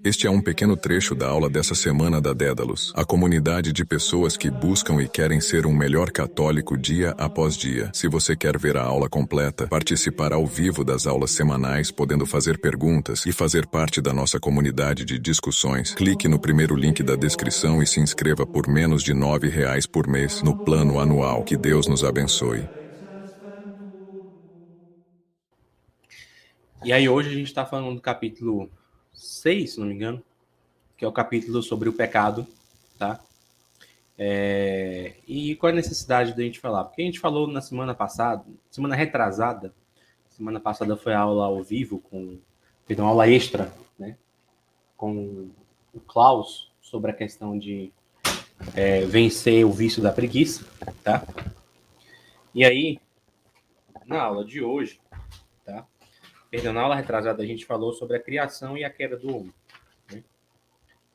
Este é um pequeno trecho da aula dessa semana da Dédalus, a comunidade de pessoas que buscam e querem ser um melhor católico dia após dia. Se você quer ver a aula completa, participar ao vivo das aulas semanais, podendo fazer perguntas e fazer parte da nossa comunidade de discussões, clique no primeiro link da descrição e se inscreva por menos de R$ 9 por mês no plano anual. Que Deus nos abençoe. E aí hoje a gente está falando do capítulo 6, se não me engano, que é o capítulo sobre o pecado, tá? E qual é a necessidade da gente falar? Porque a gente falou na semana passada, semana retrasada, semana passada foi a aula ao vivo, uma aula extra, né? Com o Klaus, sobre a questão de vencer o vício da preguiça, tá? E aí, na aula de hoje, tá? Perdão, na aula retrasada a gente falou sobre a criação e a queda do homem. Né?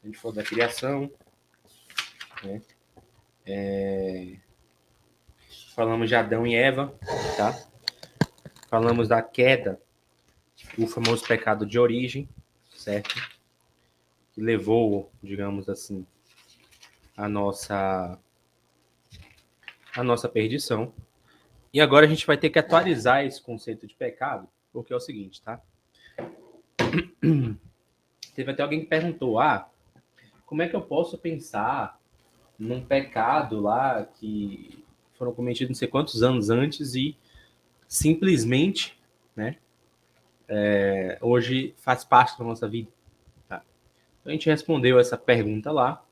A gente falou da criação, né? Falamos de Adão e Eva, tá? Falamos da queda, o famoso pecado de origem, certo? Que levou, digamos assim, a nossa perdição. E agora a gente vai ter que atualizar esse conceito de pecado, porque é o seguinte, tá? Teve até alguém que perguntou, como é que eu posso pensar num pecado lá que foram cometidos não sei quantos anos antes e simplesmente, né, hoje faz parte da nossa vida. Tá? Então a gente respondeu essa pergunta lá,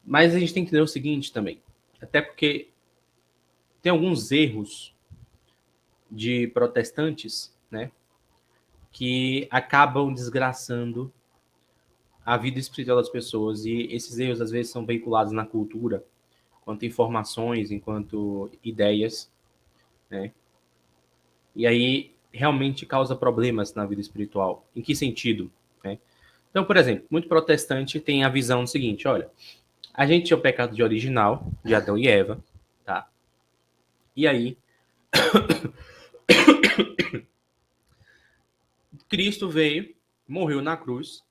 mas a gente tem que entender o seguinte também, até porque tem alguns erros de protestantes, né, que acabam desgraçando a vida espiritual das pessoas, e esses erros às vezes são veiculados na cultura, enquanto informações, enquanto ideias, né? E aí realmente causa problemas na vida espiritual. Em que sentido? Né? Então, por exemplo, muito protestante tem a visão do seguinte, olha, a gente tinha o pecado de original, de Adão e Eva, tá? E aí, Cristo veio, morreu na cruz,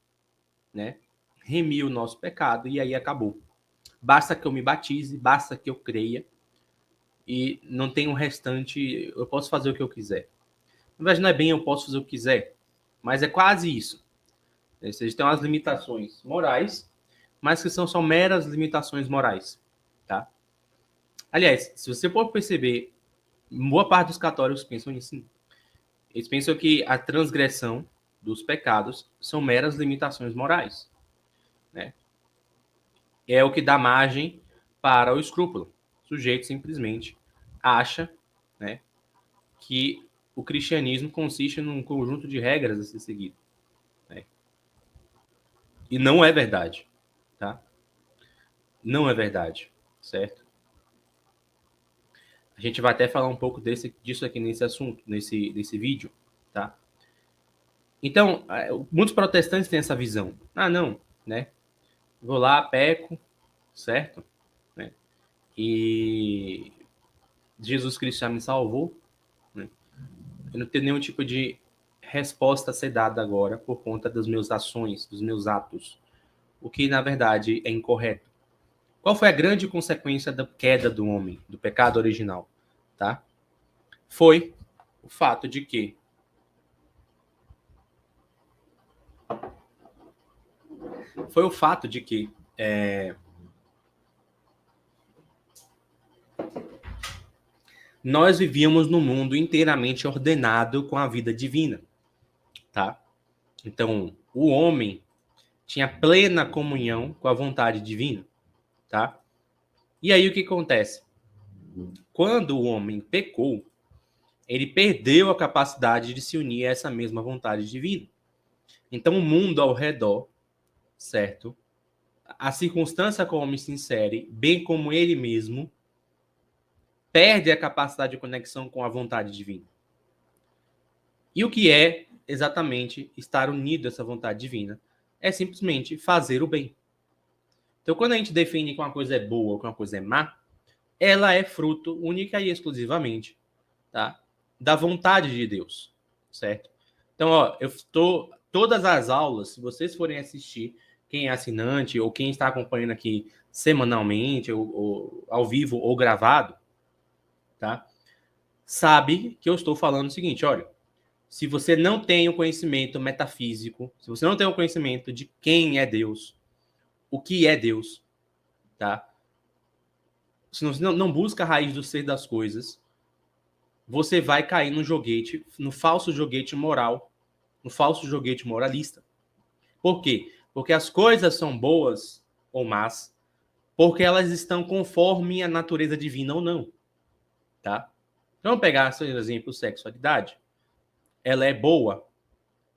né? Remiu o nosso pecado e aí acabou. Basta que eu me batize, basta que eu creia e não tem o restante, eu posso fazer o que eu quiser. Na verdade, não é bem eu posso fazer o que quiser, mas é quase isso. Ou seja, tem umas limitações morais, mas que são só meras limitações morais, tá? Aliás, se você for perceber, boa parte dos católicos pensam assim. Eles pensam que a transgressão dos pecados são meras limitações morais, né? É o que dá margem para o escrúpulo. O sujeito simplesmente acha, né, que o cristianismo consiste num conjunto de regras a ser seguido, né? E não é verdade, tá? Não é verdade, certo? A gente vai até falar um pouco disso aqui nesse assunto, nesse vídeo, tá? Então, muitos protestantes têm essa visão. Não, né? Vou lá, peco, certo? Né? E Jesus Cristo já me salvou, né? Eu não tenho nenhum tipo de resposta a ser dada agora por conta das minhas ações, dos meus atos, o que na verdade é incorreto. Qual foi a grande consequência da queda do homem, do pecado original, tá? Foi o fato de que nós vivíamos num mundo inteiramente ordenado com a vida divina, tá? Então, o homem tinha plena comunhão com a vontade divina, tá? E aí o que acontece? Quando o homem pecou, ele perdeu a capacidade de se unir a essa mesma vontade divina. Então, o mundo ao redor, certo? A circunstância com o homem se insere, bem como ele mesmo, perde a capacidade de conexão com a vontade divina. E o que é exatamente estar unido a essa vontade divina? É simplesmente fazer o bem. Então, quando a gente define que uma coisa é boa ou que uma coisa é má, ela é fruto única e exclusivamente, tá, da vontade de Deus, certo? Então, eu estou todas as aulas, se vocês forem assistir, quem é assinante ou quem está acompanhando aqui semanalmente, ou ao vivo ou gravado, tá? Sabe que eu estou falando o seguinte, olha, se você não tem o conhecimento metafísico, se você não tem o conhecimento de quem é Deus, o que é Deus, tá? Se você não busca a raiz do ser das coisas, você vai cair no joguete, no falso joguete moral, no falso joguete moralista. Por quê? Porque as coisas são boas ou más, porque elas estão conforme a natureza divina ou não, tá? Vamos pegar, por exemplo, sexualidade. Ela é boa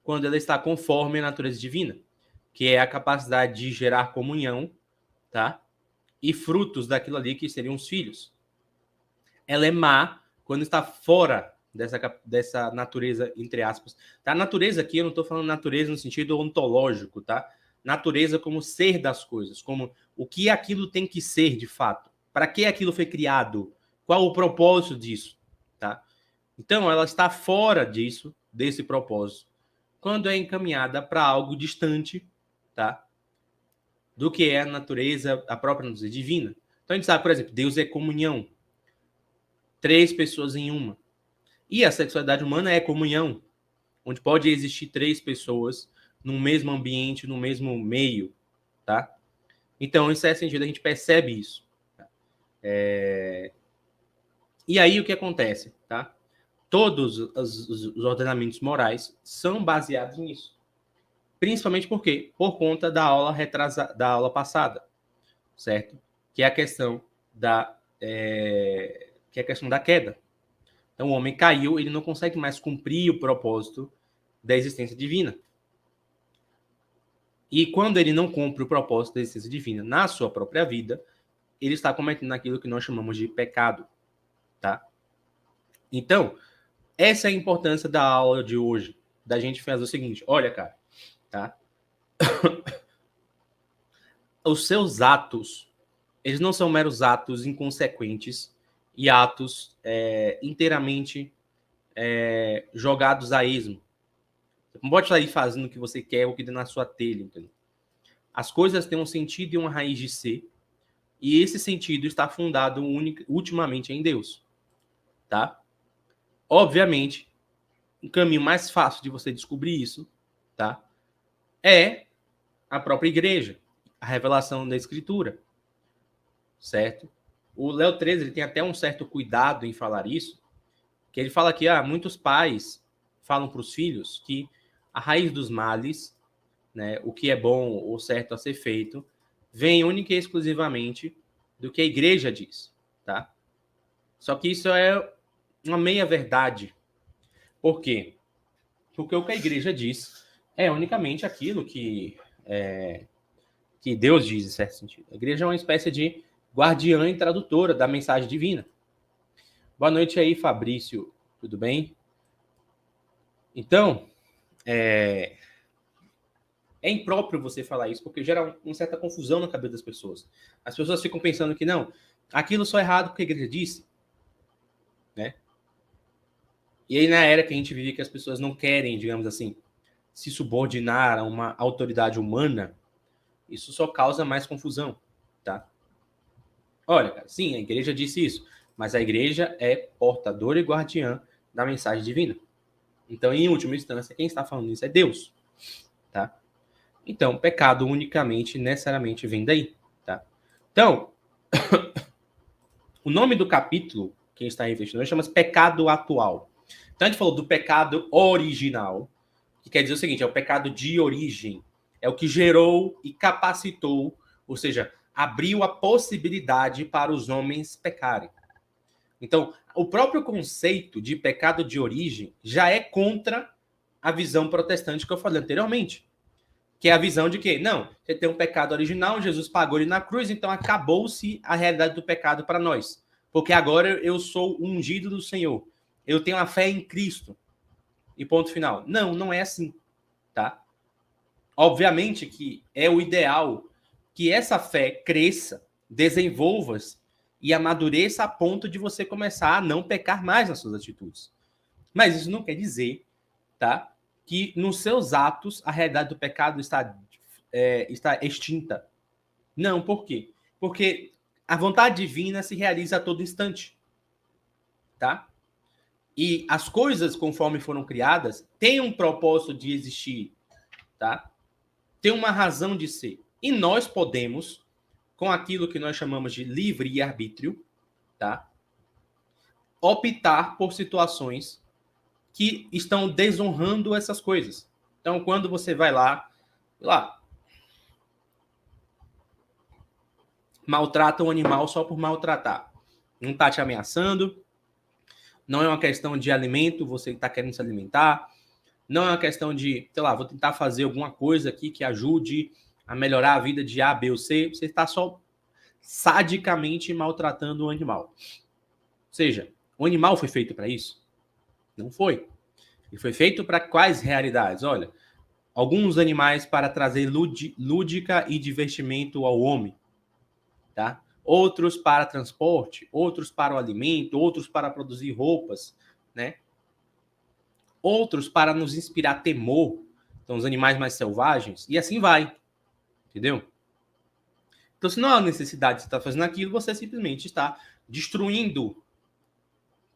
quando ela está conforme a natureza divina, que é a capacidade de gerar comunhão, tá? E frutos daquilo ali que seriam os filhos. Ela é má quando está fora dessa natureza, entre aspas. Tá? Natureza aqui, eu não estou falando natureza no sentido ontológico, tá? Natureza como ser das coisas, como o que aquilo tem que ser de fato. Para que aquilo foi criado? Qual o propósito disso? Tá? Então, ela está fora disso, desse propósito, quando é encaminhada para algo distante, tá? Do que é a natureza, a própria natureza divina. Então, a gente sabe, por exemplo, Deus é comunhão. 3 pessoas em uma. E a sexualidade humana é comunhão, onde pode existir 3 pessoas no mesmo ambiente, no mesmo meio, tá? Então, em certo sentido, a gente percebe isso. Tá? E aí, o que acontece, tá? Todos os ordenamentos morais são baseados nisso. Principalmente por quê? Por conta da aula passada, certo? Que é a questão da queda. Então, o homem caiu, ele não consegue mais cumprir o propósito da existência divina. E quando ele não cumpre o propósito da existência divina na sua própria vida, ele está cometendo aquilo que nós chamamos de pecado, tá? Então, essa é a importância da aula de hoje, da gente fazer o seguinte, olha, cara, tá? Os seus atos, eles não são meros atos inconsequentes e atos inteiramente jogados a esmo. Você não pode sair fazendo o que você quer ou o que dá na sua telha, entendeu? As coisas têm um sentido e uma raiz de ser, e esse sentido está fundado ultimamente em Deus, tá? Obviamente, o caminho mais fácil de você descobrir isso, tá? É a própria igreja, a revelação da Escritura, certo? O Léo 13 ele tem até um certo cuidado em falar isso, que ele fala que muitos pais falam para os filhos que a raiz dos males, né, o que é bom ou certo a ser feito, vem única e exclusivamente do que a igreja diz, tá? Só que isso é uma meia-verdade. Por quê? Porque o que a igreja diz é unicamente aquilo que Deus diz, em certo sentido. A igreja é uma espécie de guardiã e tradutora da mensagem divina. Boa noite aí, Fabrício. Tudo bem? Então, é impróprio você falar isso, porque gera uma certa confusão na cabeça das pessoas. As pessoas ficam pensando que, não, aquilo só é errado porque a igreja disse, né? E aí, na era que a gente vive, que as pessoas não querem, digamos assim, se subordinar a uma autoridade humana, isso só causa mais confusão, tá? Olha, cara, sim, a igreja disse isso, mas a igreja é portadora e guardiã da mensagem divina. Então, em última instância, quem está falando isso é Deus, tá? Então, pecado unicamente, necessariamente, vem daí, tá? Então, o nome do capítulo que a gente está investindo chama-se pecado atual. Então, a gente falou do pecado original, que quer dizer o seguinte, é o pecado de origem, é o que gerou e capacitou, ou seja, abriu a possibilidade para os homens pecarem. Então, o próprio conceito de pecado de origem já é contra a visão protestante que eu falei anteriormente. Que é a visão de que, não, você tem um pecado original, Jesus pagou ele na cruz, então acabou-se a realidade do pecado para nós. Porque agora eu sou ungido do Senhor. Eu tenho a fé em Cristo. E ponto final. Não, não é assim, tá? Obviamente que é o ideal que essa fé cresça, desenvolva-se e amadureça a ponto de você começar a não pecar mais nas suas atitudes. Mas isso não quer dizer, tá, que nos seus atos a realidade do pecado está extinta. Não, por quê? Porque a vontade divina se realiza a todo instante, tá? E as coisas, conforme foram criadas, têm um propósito de existir, tá? Tem uma razão de ser. E nós podemos, com aquilo que nós chamamos de livre-arbítrio, tá? Optar por situações que estão desonrando essas coisas. Então, quando você vai lá, maltrata um animal só por maltratar. Não está te ameaçando, não é uma questão de alimento, você está querendo se alimentar, não é uma questão de, sei lá, vou tentar fazer alguma coisa aqui que ajude a melhorar a vida de A, B ou C, você está só sadicamente maltratando o animal. Ou seja, o animal foi feito para isso? Não foi. Ele foi feito para quais realidades? Olha, alguns animais para trazer lúdica e divertimento ao homem, tá? Outros para transporte, outros para o alimento, outros para produzir roupas, né? Outros para nos inspirar temor, então os animais mais selvagens, e assim vai, entendeu? Então, se não há necessidade de estar fazendo aquilo, você simplesmente está destruindo,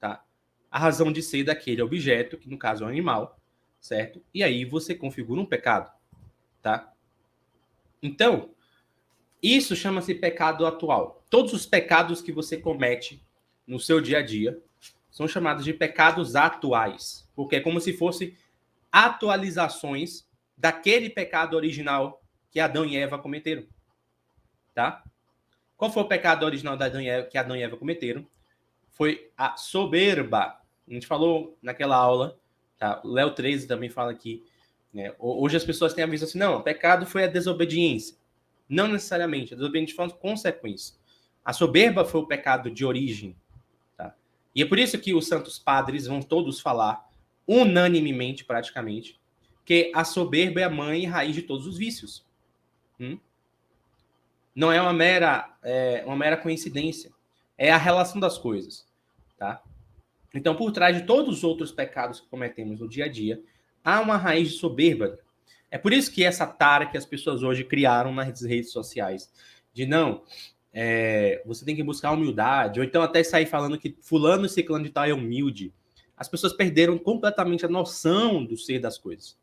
tá? A razão de ser daquele objeto, que no caso é um animal, certo? E aí você configura um pecado, tá? Então, isso chama-se pecado atual. Todos os pecados que você comete no seu dia a dia são chamados de pecados atuais, porque é como se fossem atualizações daquele pecado original que Adão e Eva cometeram, tá? Qual foi o pecado original que Adão e Eva cometeram? Foi a soberba. A gente falou naquela aula, tá? O Léo 13 também fala aqui, né? Hoje as pessoas têm a visão assim, não, o pecado foi a desobediência. Não necessariamente, a desobediência foi uma consequência. A soberba foi o pecado de origem, tá? E é por isso que os santos padres vão todos falar, unanimemente praticamente, que a soberba é a mãe e raiz de todos os vícios. Não é uma mera coincidência. É a relação das coisas, tá? Então, por trás de todos os outros pecados que cometemos no dia a dia, há uma raiz de soberba. É por isso que essa tara que as pessoas hoje criaram nas redes sociais, de não, você tem que buscar humildade, ou então até sair falando que fulano e ciclano de tal é humilde. As pessoas perderam completamente a noção do ser das coisas,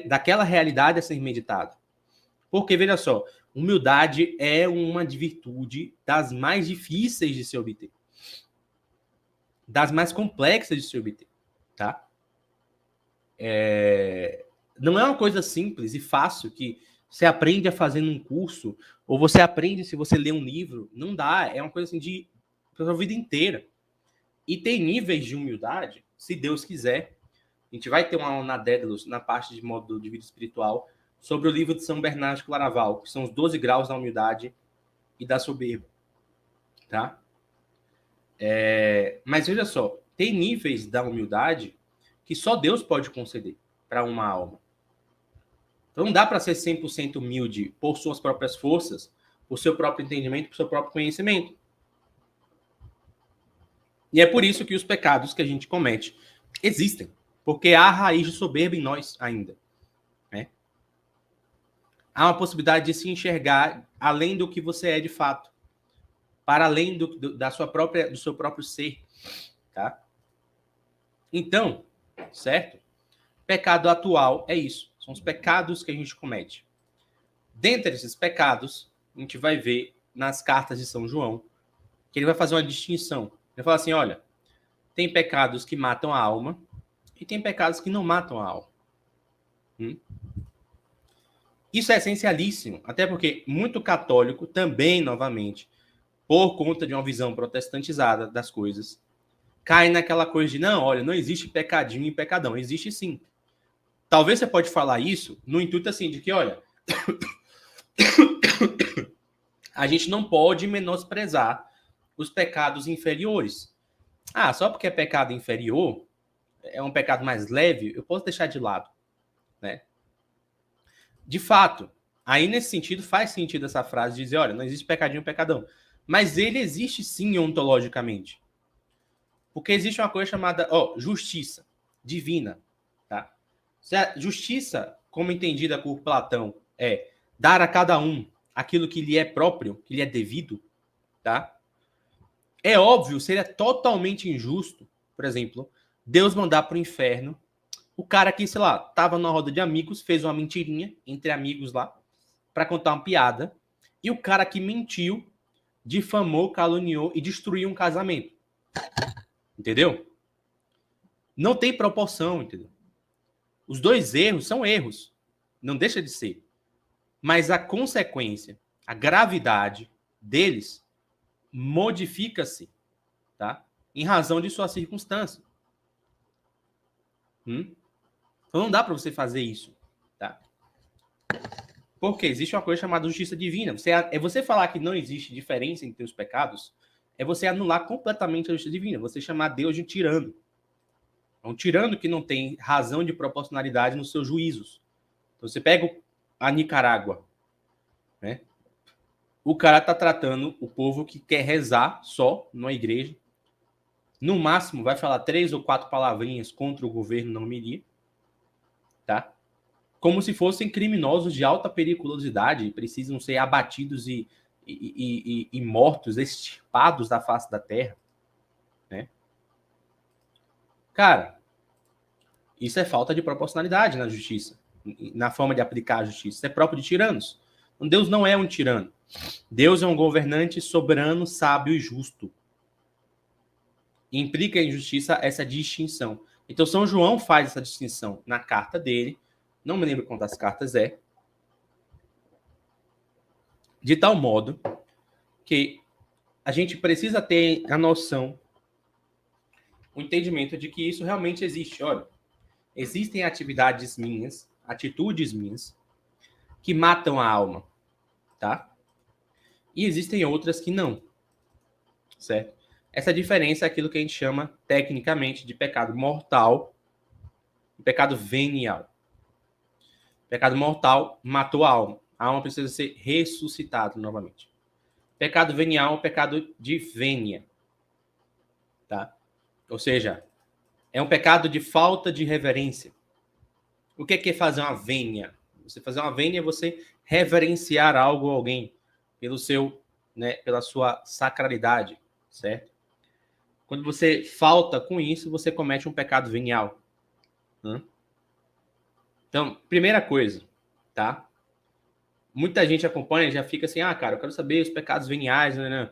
daquela realidade a ser meditada. Porque, veja só, humildade é uma virtude das mais difíceis de se obter, das mais complexas de se obter, tá? Não é uma coisa simples e fácil que você aprende a fazer num curso, ou você aprende se você lê um livro. Não dá, é uma coisa assim de a vida inteira. E tem níveis de humildade, se Deus quiser. A gente vai ter uma aula na Dédalus, na parte de modo de vida espiritual, sobre o livro de São Bernardo de Claraval, que são os 12 graus da humildade e da soberba, tá? Mas veja só, tem níveis da humildade que só Deus pode conceder para uma alma. Então não dá para ser 100% humilde por suas próprias forças, por seu próprio entendimento, por seu próprio conhecimento. E é por isso que os pecados que a gente comete existem, porque há raiz de soberba em nós ainda. Né? Há uma possibilidade de se enxergar além do que você é de fato, para além do seu próprio ser. Tá? Então, certo? Pecado atual é isso. São os pecados que a gente comete. Dentre esses pecados, a gente vai ver nas cartas de São João que ele vai fazer uma distinção. Ele fala assim, olha, tem pecados que matam a alma e tem pecados que não matam a alma. Isso é essencialíssimo, até porque muito católico também, novamente, por conta de uma visão protestantizada das coisas, cai naquela coisa de, não, olha, não existe pecadinho e pecadão. Existe sim. Talvez você pode falar isso no intuito assim, de que, olha, a gente não pode menosprezar os pecados inferiores. Ah, só porque é pecado inferior, é um pecado mais leve, eu posso deixar de lado, né? De fato, aí nesse sentido, faz sentido essa frase de dizer, olha, não existe pecadinho e pecadão. Mas ele existe sim ontologicamente. Porque existe uma coisa chamada justiça divina. Tá? Se a justiça, como entendida por Platão, é dar a cada um aquilo que lhe é próprio, que lhe é devido, tá? É óbvio, seria totalmente injusto, por exemplo, Deus mandar para o inferno o cara que, sei lá, tava numa roda de amigos, fez uma mentirinha entre amigos lá, para contar uma piada, e o cara que mentiu, difamou, caluniou e destruiu um casamento. Entendeu? Não tem proporção, entendeu? Os dois erros são erros. Não deixa de ser. Mas a consequência, a gravidade deles modifica-se, tá? Em razão de sua circunstância. Então não dá para você fazer isso, tá? Porque existe uma coisa chamada justiça divina. Você falar que não existe diferença entre os pecados, é você anular completamente a justiça divina. Você chamar Deus de tirano. É um tirano que não tem razão de proporcionalidade nos seus juízos. Então você pega a Nicarágua, né? O cara tá tratando o povo que quer rezar só numa igreja. No máximo vai falar 3 ou 4 palavrinhas contra o governo não miria, tá? Como se fossem criminosos de alta periculosidade, precisam ser abatidos e mortos, extirpados da face da terra, né? Cara, isso é falta de proporcionalidade na justiça, na forma de aplicar a justiça. Isso é próprio de tiranos. Deus não é um tirano. Deus é um governante soberano, sábio e justo. Implica em justiça essa distinção. Então, São João faz essa distinção na carta dele. Não me lembro quantas cartas é. De tal modo que a gente precisa ter a noção, o entendimento de que isso realmente existe. Olha, existem atividades minhas, atitudes minhas, que matam a alma, tá? E existem outras que não, certo? Essa diferença é aquilo que a gente chama, tecnicamente, de pecado mortal e pecado venial. Pecado mortal matou a alma. A alma precisa ser ressuscitada novamente. Pecado venial é um pecado de vênia, tá? Ou seja, é um pecado de falta de reverência. O que é fazer uma vênia? Você fazer uma vênia é você reverenciar algo ou alguém pelo seu, né, pela sua sacralidade, certo? Quando você falta com isso, você comete um pecado venial. Então, primeira coisa, tá? Muita gente acompanha e já fica assim, cara, eu quero saber os pecados veniais, né?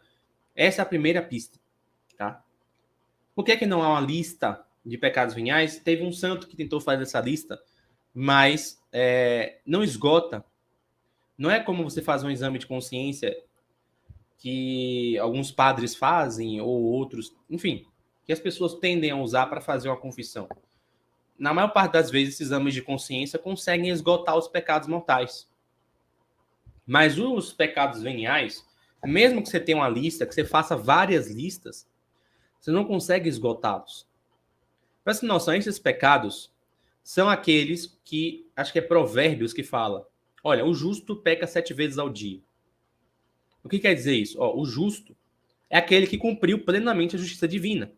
Essa é a primeira pista, tá? Por que não há uma lista de pecados veniais? Teve um santo que tentou fazer essa lista, mas não esgota. Não é como você faz um exame de consciência que alguns padres fazem, ou outros, enfim, que as pessoas tendem a usar para fazer uma confissão. Na maior parte das vezes, esses exames de consciência conseguem esgotar os pecados mortais. Mas os pecados veniais, mesmo que você tenha uma lista, que você faça várias listas, você não consegue esgotá-los. Para essa noção, esses pecados são aqueles que, acho que é Provérbios que fala, olha, o justo peca 7 vezes ao dia. O que quer dizer isso? O justo é aquele que cumpriu plenamente a justiça divina,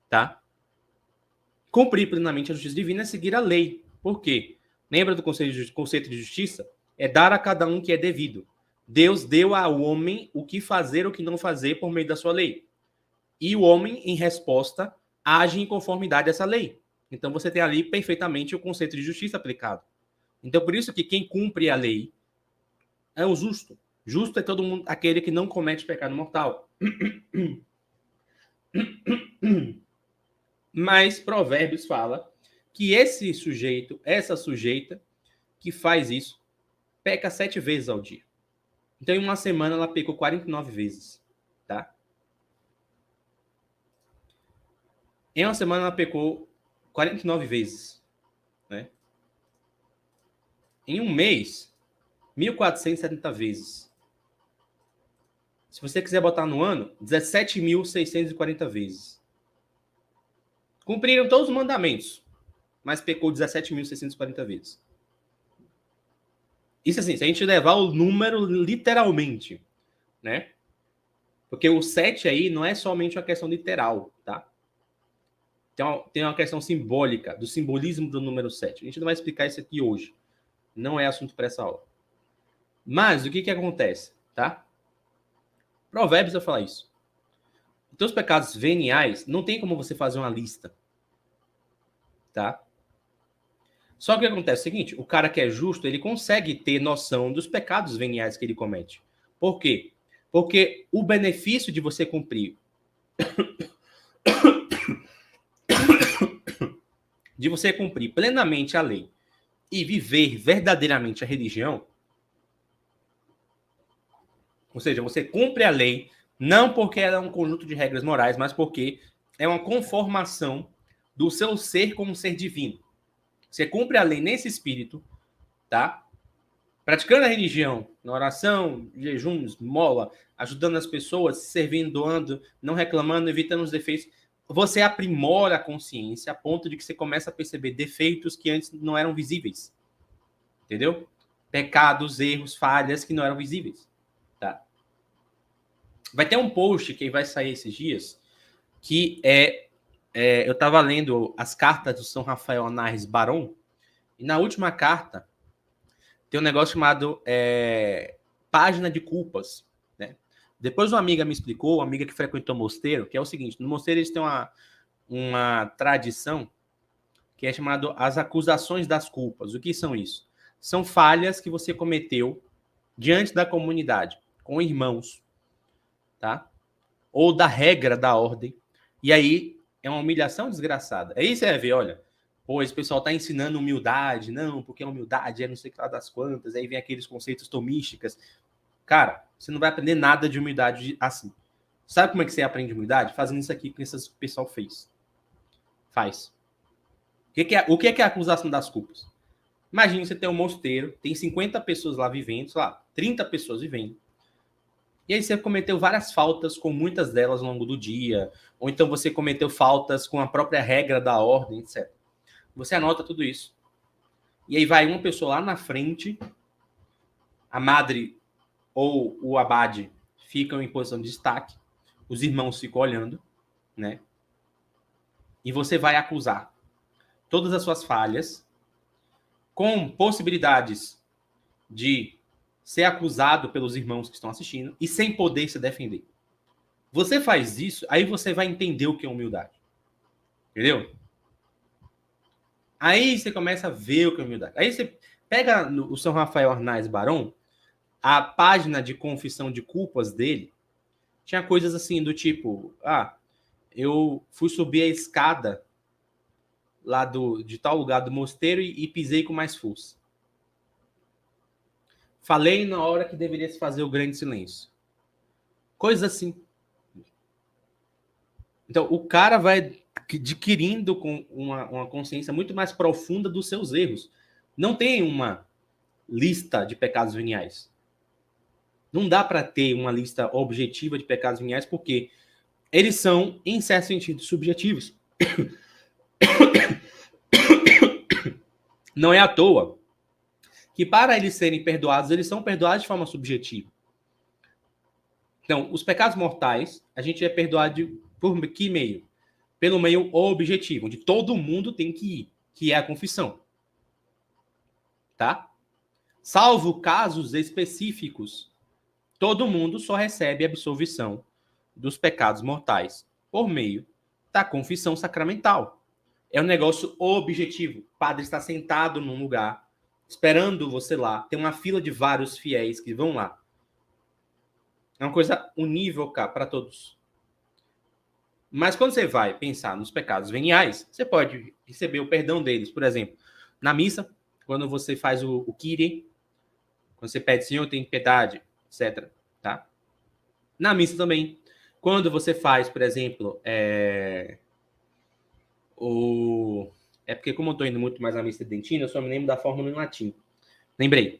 tá? Cumprir plenamente a justiça divina é seguir a lei. Por quê? Lembra do conceito de justiça? É dar a cada um que é devido. Deus deu ao homem o que fazer ou o que não fazer por meio da sua lei. E o homem, em resposta, age em conformidade a essa lei. Então, você tem ali perfeitamente o conceito de justiça aplicado. Então, por isso que quem cumpre a lei é o justo. Justo é todo mundo, aquele que não comete pecado mortal. Mas Provérbios fala que esse sujeito, essa sujeita que faz isso, peca 7 vezes ao dia. Então, em uma semana, ela pecou 49 vezes, tá? Em uma semana, ela pecou 49 vezes, né? Em um mês, 1.470 vezes. Se você quiser botar no ano, 17.640 vezes. Cumpriram todos os mandamentos, mas pecou 17.640 vezes. Isso assim, se a gente levar o número literalmente, né? Porque o 7 aí não é somente uma questão literal, tá? Tem uma questão simbólica, do simbolismo do número 7. A gente não vai explicar isso aqui hoje. Não é assunto para essa aula. Mas o que acontece, tá? Provérbios vai falar isso. Os teus pecados veniais, não tem como você fazer uma lista. Tá? Só que o que acontece é o seguinte, o cara que é justo, ele consegue ter noção dos pecados veniais que ele comete. Por quê? Porque o benefício de você cumprir plenamente a lei e viver verdadeiramente a religião, ou seja, você cumpre a lei não porque ela é um conjunto de regras morais, mas porque é uma conformação do seu ser como um ser divino. Você cumpre a lei nesse espírito, tá? Praticando a religião, na oração, jejum, esmola, ajudando as pessoas, servindo, doando, não reclamando, evitando os defeitos. Você aprimora a consciência a ponto de que você começa a perceber defeitos que antes não eram visíveis. Entendeu? Pecados, erros, falhas que não eram visíveis. Tá? Vai ter um post que vai sair esses dias que eu estava lendo as cartas do São Rafael Anarres Barão e na última carta tem um negócio chamado página de culpas. Né? Depois uma amiga me explicou, uma amiga que frequentou o mosteiro, que é o seguinte, no mosteiro eles têm uma tradição que é chamado as acusações das culpas. O que são isso? São falhas que você cometeu diante da comunidade, com irmãos, tá? Ou da regra da ordem. E aí é uma humilhação desgraçada. Aí você vai ver, olha, pô, esse pessoal tá ensinando humildade, não, porque a humildade é não sei o que lá das quantas, aí vem aqueles conceitos tomísticas. Cara, você não vai aprender nada de humildade assim. Sabe como é que você aprende humildade? Fazendo isso aqui que esse pessoal faz. O que é a acusação das culpas? Imagina você tem um mosteiro, tem 50 pessoas lá vivendo, sei lá, 30 pessoas vivendo. E aí você cometeu várias faltas com muitas delas ao longo do dia, ou então você cometeu faltas com a própria regra da ordem, etc. Você anota tudo isso. E aí vai uma pessoa lá na frente, a madre ou o abade ficam em posição de destaque, os irmãos ficam olhando, né? E você vai acusar todas as suas falhas, com possibilidades de ser acusado pelos irmãos que estão assistindo e sem poder se defender. Você faz isso, aí você vai entender o que é humildade. Entendeu? Aí você começa a ver o que é humildade. Aí você pega o São Rafael Arnaiz Barão, a página de confissão de culpas dele, tinha coisas assim do tipo, eu fui subir a escada lá de tal lugar do mosteiro e pisei com mais força. Falei na hora que deveria se fazer o grande silêncio. Coisas assim. Então, o cara vai adquirindo com uma consciência muito mais profunda dos seus erros. Não tem uma lista de pecados veniais. Não dá para ter uma lista objetiva de pecados veniais, porque eles são, em certo sentido, subjetivos. Não é à toa que, para eles serem perdoados, eles são perdoados de forma subjetiva. Então, os pecados mortais, a gente é perdoado por que meio? Pelo meio objetivo, onde todo mundo tem que ir, que é a confissão. Tá? Salvo casos específicos, todo mundo só recebe absolvição dos pecados mortais por meio da confissão sacramental. É um negócio objetivo. O padre está sentado num lugar, esperando você lá. Tem uma fila de vários fiéis que vão lá. É uma coisa unívoca para todos. Mas quando você vai pensar nos pecados veniais, você pode receber o perdão deles. Por exemplo, na missa, quando você faz o Kyrie, quando você pede, Senhor, tem piedade, etc. Tá? Na missa também. Quando você faz, por exemplo, É porque como eu estou indo muito mais na missa tridentina, eu só me lembro da fórmula em latim. Lembrei.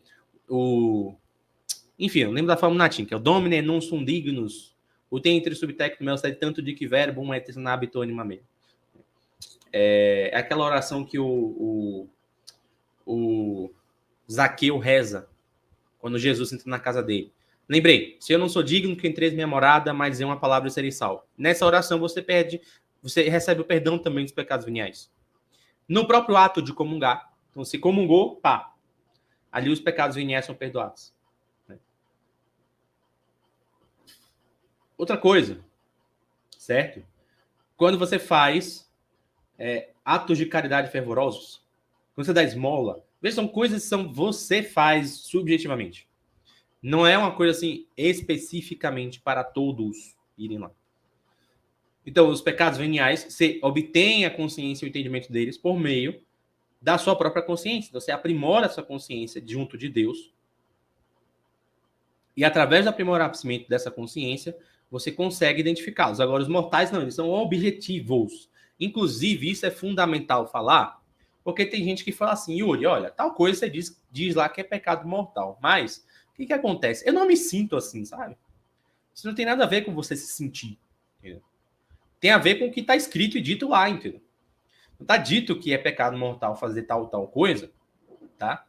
Enfim, eu lembro da fórmula em latim, que é o Domine non sum dignus, ut inter subtectum meus sed tanto dic verbum et habito anima mea. É aquela oração que o Zaqueu reza quando Jesus entra na casa dele. Lembrei, se eu não sou digno que entreis minha morada, mas dizer uma palavra e serei salvo. Nessa oração você pede você recebe o perdão também dos pecados veniais. No próprio ato de comungar. Então, se comungou, pá, ali os pecados veniais são perdoados. Outra coisa, certo? Quando você faz atos de caridade fervorosos, quando você dá esmola, veja, são coisas que você faz subjetivamente. Não é uma coisa assim especificamente para todos irem lá. Então, os pecados veniais, você obtém a consciência e o entendimento deles por meio da sua própria consciência. Então, você aprimora a sua consciência junto de Deus. E através do aprimoramento dessa consciência, você consegue identificá-los. Agora, os mortais não, eles são objetivos. Inclusive, isso é fundamental falar, porque tem gente que fala assim, Yuri, olha, tal coisa você diz lá que é pecado mortal. Mas, o que acontece? Eu não me sinto assim, sabe? Isso não tem nada a ver com você se sentir. Entendeu? Tem a ver com o que está escrito e dito lá, entendeu? Não está dito que é pecado mortal fazer tal coisa, tá?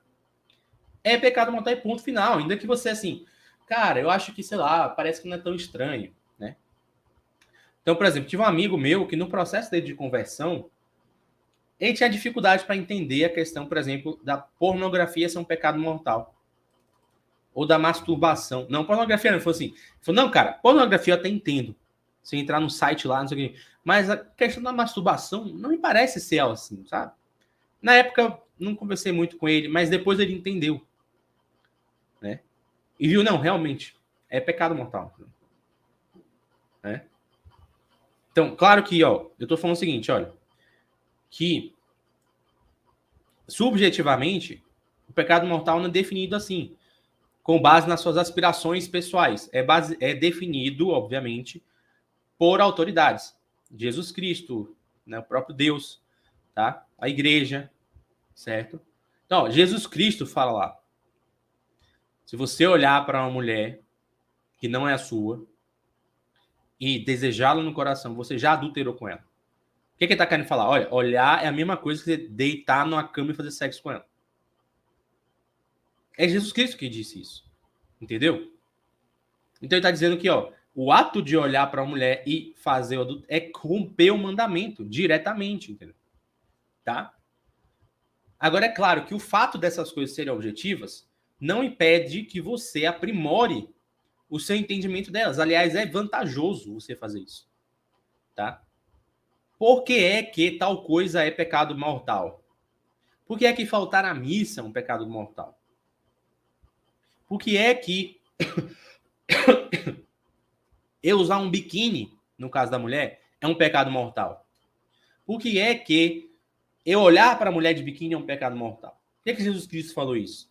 É pecado mortal e ponto final. Ainda que você, assim, cara, eu acho que, sei lá, parece que não é tão estranho, né? Então, por exemplo, tive um amigo meu que no processo dele de conversão, ele tinha dificuldade para entender a questão, por exemplo, da pornografia ser um pecado mortal. Ou da masturbação. Não, pornografia não. Ele falou assim, ele falou, não, cara, pornografia eu até entendo. Você entrar no site lá, não sei o que. Mas a questão da masturbação não me parece ser assim, sabe? Na época, não conversei muito com ele, mas depois ele entendeu. Né? E viu, não, realmente, é pecado mortal. Né? Então, claro que, ó, eu tô falando o seguinte, olha, que subjetivamente, o pecado mortal não é definido assim, com base nas suas aspirações pessoais. É definido, obviamente, por autoridades. Jesus Cristo, né, o próprio Deus, tá? A igreja, certo? Então, ó, Jesus Cristo fala lá, se você olhar para uma mulher que não é a sua e desejá-la no coração, você já adulterou com ela. O que ele está querendo falar? Olha, olhar é a mesma coisa que você deitar numa cama e fazer sexo com ela. É Jesus Cristo que disse isso. Entendeu? Então ele está dizendo que, ó, o ato de olhar para uma mulher e fazer o adulto é romper o mandamento diretamente, entendeu? Tá? Agora, é claro que o fato dessas coisas serem objetivas não impede que você aprimore o seu entendimento delas. Aliás, é vantajoso você fazer isso. Tá? Por que é que tal coisa é pecado mortal? Por que é que faltar à missa é um pecado mortal? Por que é que eu usar um biquíni, no caso da mulher, é um pecado mortal? Por que é que eu olhar para a mulher de biquíni é um pecado mortal? Por que é que Jesus Cristo falou isso?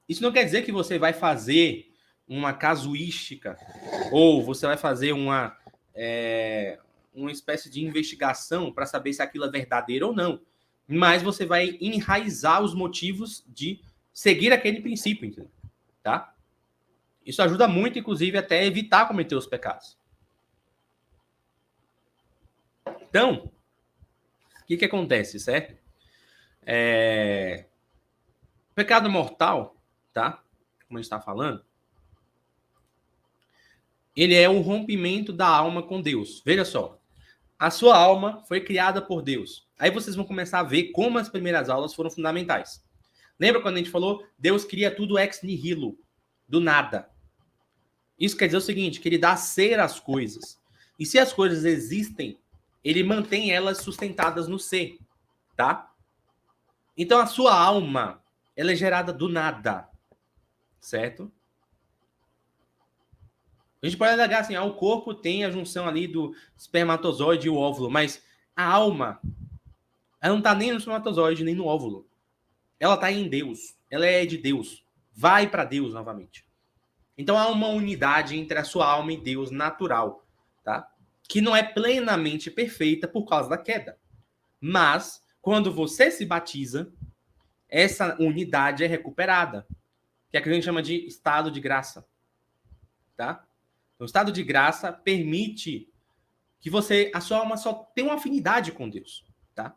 Isso não quer dizer que você vai fazer uma casuística ou você vai fazer uma espécie de investigação para saber se aquilo é verdadeiro ou não. Mas você vai enraizar os motivos de seguir aquele princípio, entendeu? Tá? Isso ajuda muito, inclusive, até evitar cometer os pecados. Então, o que acontece, certo? Pecado mortal, tá? Como a gente está falando, ele é o rompimento da alma com Deus. Veja só, a sua alma foi criada por Deus. Aí vocês vão começar a ver como as primeiras aulas foram fundamentais. Lembra quando a gente falou, Deus cria tudo ex nihilo, do nada. Isso quer dizer o seguinte, que ele dá ser às coisas. E se as coisas existem, ele mantém elas sustentadas no ser, tá? Então a sua alma, ela é gerada do nada, certo? A gente pode alegar assim, o corpo tem a junção ali do espermatozoide e o óvulo, mas a alma, ela não está nem no espermatozoide, nem no óvulo. Ela está em Deus, ela é de Deus, vai para Deus novamente. Então há uma unidade entre a sua alma e Deus natural, tá? Que não é plenamente perfeita por causa da queda. Mas, quando você se batiza, essa unidade é recuperada, que é o que a gente chama de estado de graça, tá? O estado de graça permite que a sua alma só tenha uma afinidade com Deus, tá?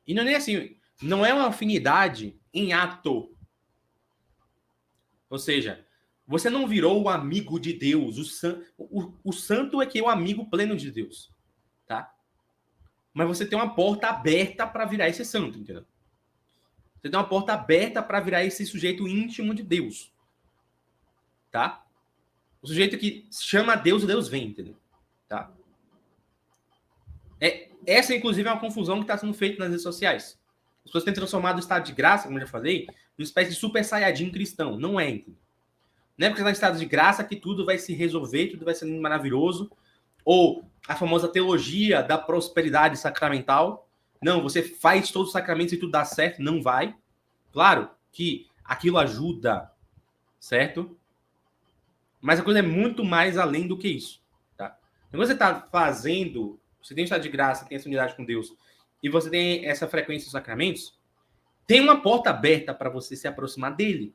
E não é nem assim, não é uma afinidade em ato. Ou seja, Você não virou o amigo de Deus. O santo é que é o amigo pleno de Deus. Tá? Mas você tem uma porta aberta para virar esse santo, entendeu? Você tem uma porta aberta para virar esse sujeito íntimo de Deus. Tá? O sujeito que chama a Deus, o Deus vem, entendeu? Tá? Essa, inclusive, é uma confusão que está sendo feita nas redes sociais. As pessoas têm transformado o estado de graça, como eu já falei, numa espécie de super saiyajin cristão. Não é, entendeu? Não é porque está em estado de graça que tudo vai se resolver, tudo vai ser maravilhoso. Ou a famosa teologia da prosperidade sacramental. Não, você faz todos os sacramentos e tudo dá certo. Não vai. Claro que aquilo ajuda, certo? Mas a coisa é muito mais além do que isso. Tá? Então, você está fazendo, você tem um estado de graça, tem essa unidade com Deus, e você tem essa frequência dos sacramentos, tem uma porta aberta para você se aproximar dele.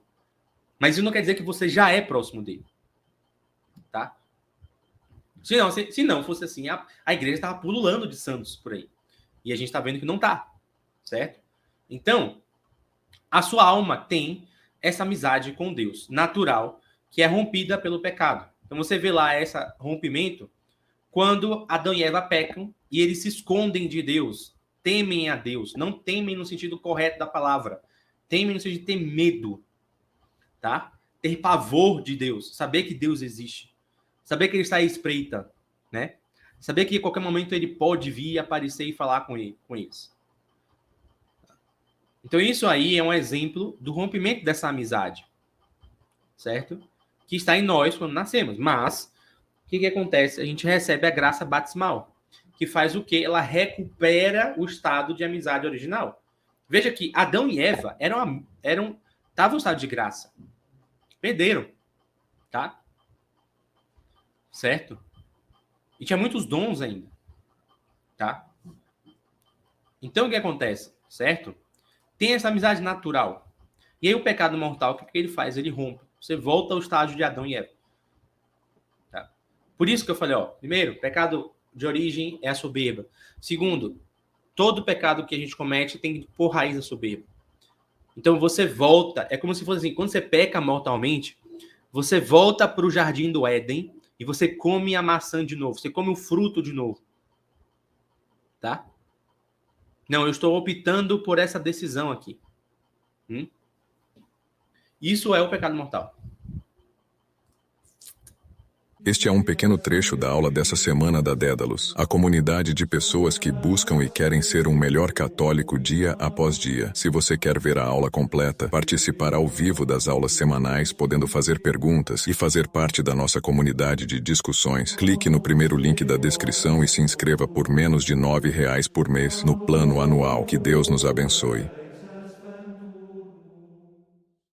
Mas isso não quer dizer que você já é próximo dele. Tá? Se não fosse assim, a igreja estava pululando de santos por aí. E a gente está vendo que não está. Certo? Então, a sua alma tem essa amizade com Deus, natural, que é rompida pelo pecado. Então você vê lá esse rompimento quando Adão e Eva pecam e eles se escondem de Deus, temem a Deus. Não temem no sentido correto da palavra. Temem no sentido de ter medo. Tá? Ter pavor de Deus, saber que Deus existe, saber que ele está à espreita, né? Saber que a qualquer momento ele pode vir, aparecer e falar com eles. Então isso aí é um exemplo do rompimento dessa amizade, certo? Que está em nós quando nascemos. Mas o que acontece? A gente recebe a graça batismal, que faz o quê? Ela recupera o estado de amizade original. Veja que Adão e Eva estavam em estado de graça. Perderam, tá? Certo? E tinha muitos dons ainda, tá? Então, o que acontece? Certo? Tem essa amizade natural. E aí o pecado mortal, o que ele faz? Ele rompe. Você volta ao estágio de Adão e Eva. Tá? Por isso que eu falei, primeiro, pecado de origem é a soberba. Segundo, todo pecado que a gente comete tem por raiz a soberba. Então você volta, é como se fosse assim, quando você peca mortalmente, você volta para o jardim do Éden e você come a maçã de novo, você come o fruto de novo. Tá? Não, eu estou optando por essa decisão aqui. Isso é o pecado mortal. Este é um pequeno trecho da aula dessa semana da Dédalus, a comunidade de pessoas que buscam e querem ser um melhor católico dia após dia. Se você quer ver a aula completa, participar ao vivo das aulas semanais, podendo fazer perguntas e fazer parte da nossa comunidade de discussões, clique no primeiro link da descrição e se inscreva por menos de R$ 9 por mês no plano anual. Que Deus nos abençoe.